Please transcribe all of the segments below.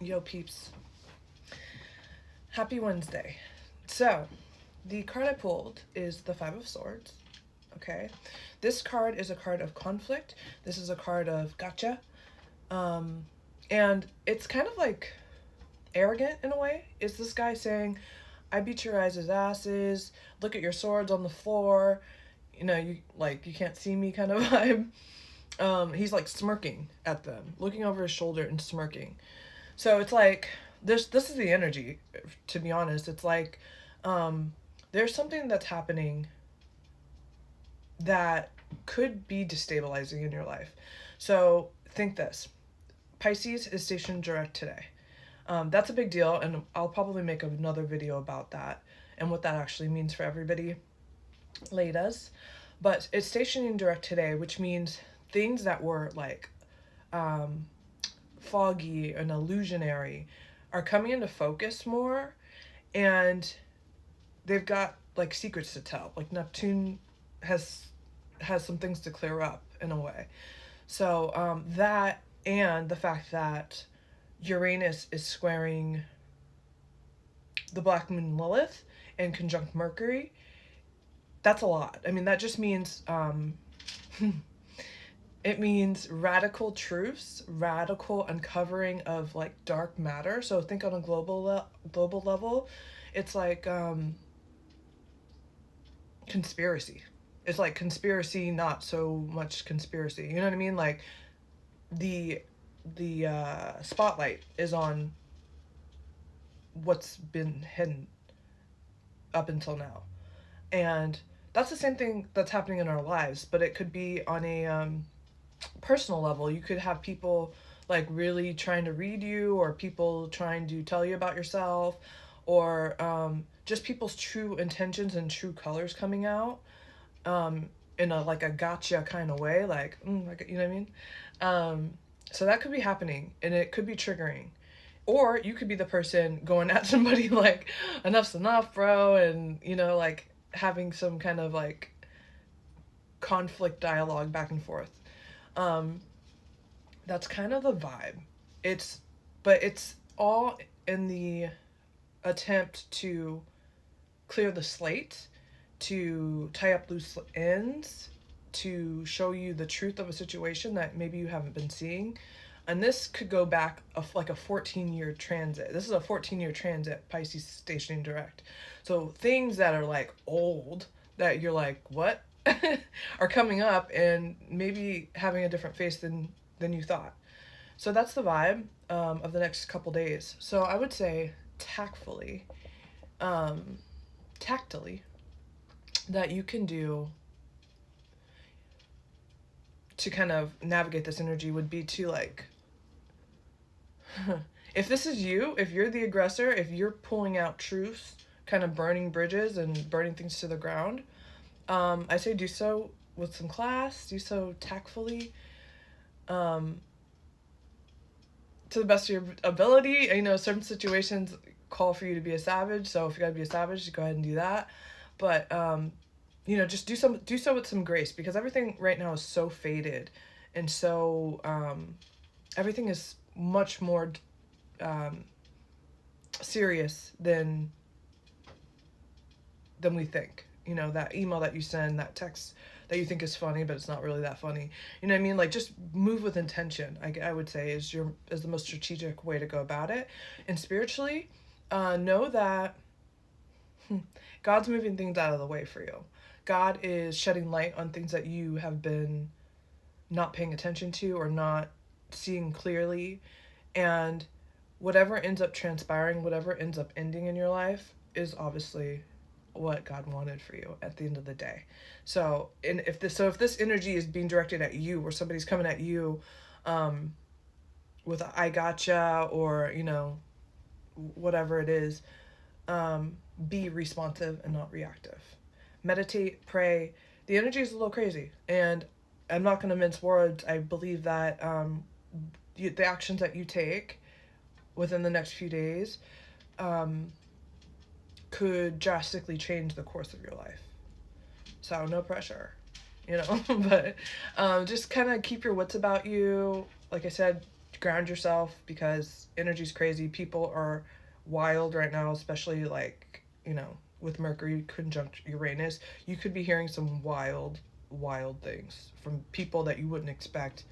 Yo, peeps. Happy Wednesday. So, the card I pulled is the Five of Swords. Okay. This card is a card of conflict. This is a card of gotcha. And it's kind of like arrogant in a way. Is this guy saying, I beat your guys' asses, look at your swords on the floor, you can't see me kind of vibe. He's like smirking at them, looking over his shoulder and smirking. So it's like this is the energy, to be honest. It's like there's something that's happening that could be destabilizing in your life. So think this. Pisces is stationed direct today. That's a big deal, and I'll probably make another video about that and what that actually means for everybody later. But it's stationing direct today, which means things that were like foggy and illusionary are coming into focus more, and they've got like secrets to tell. Like Neptune has some things to clear up in a way. So that, and the fact that Uranus is squaring the black moon Lilith and conjunct Mercury, that's a lot. I mean, that just means it means radical truths, radical uncovering of like dark matter. So think on a global level, it's like conspiracy. It's like conspiracy, not so much conspiracy. You know what I mean? Like the spotlight is on what's been hidden up until now, and that's the same thing that's happening in our lives. But it could be on a personal level. You could have people like really trying to read you, or people trying to tell you about yourself, or just people's true intentions and true colors coming out in a like a gotcha kind of way, like you know what I mean. So that could be happening, and it could be triggering. Or you could be the person going at somebody like, enough's enough, bro, and like having some kind of like conflict dialogue back and forth. That's kind of the vibe. But it's all in the attempt to clear the slate, to tie up loose ends, to show you the truth of a situation that maybe you haven't been seeing. And this could go back like a 14-year transit. This is a 14-year transit, Pisces stationing direct. So things that are like old, that you're like, what? are coming up and maybe having a different face than you thought. So that's the vibe of the next couple days. So I would say tactfully, tactily, that you can do to kind of navigate this energy would be to like, if this is you, if you're the aggressor, if you're pulling out truth, kind of burning bridges and burning things to the ground, I say do so with some class, do so tactfully, to the best of your ability. Certain situations call for you to be a savage, so if you gotta be a savage, go ahead and do that. But just do so with some grace, because everything right now is so faded, and so everything is much more serious than we think. That email that you send, that text that you think is funny, but it's not really that funny. You know what I mean? Like, just move with intention, I would say is the most strategic way to go about it. And spiritually, know that God's moving things out of the way for you. God is shedding light on things that you have been not paying attention to or not seeing clearly. And whatever ends up transpiring, whatever ends up ending in your life, is obviously what God wanted for you at the end of the day. So, and if this energy is being directed at you, or somebody's coming at you with a I gotcha, or whatever it is, be responsive and not reactive. Meditate, pray. The energy is a little crazy, and I'm not going to mince words. I believe that the actions that you take within the next few days could drastically change the course of your life. So no pressure, but just kind of keep your wits about you. Like I said, ground yourself because energy's crazy. People are wild right now, especially like, with Mercury conjunct Uranus. You could be hearing some wild, wild things from people that you wouldn't expect.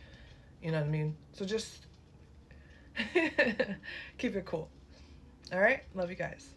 You know what I mean? So just keep it cool. All right? Love you guys.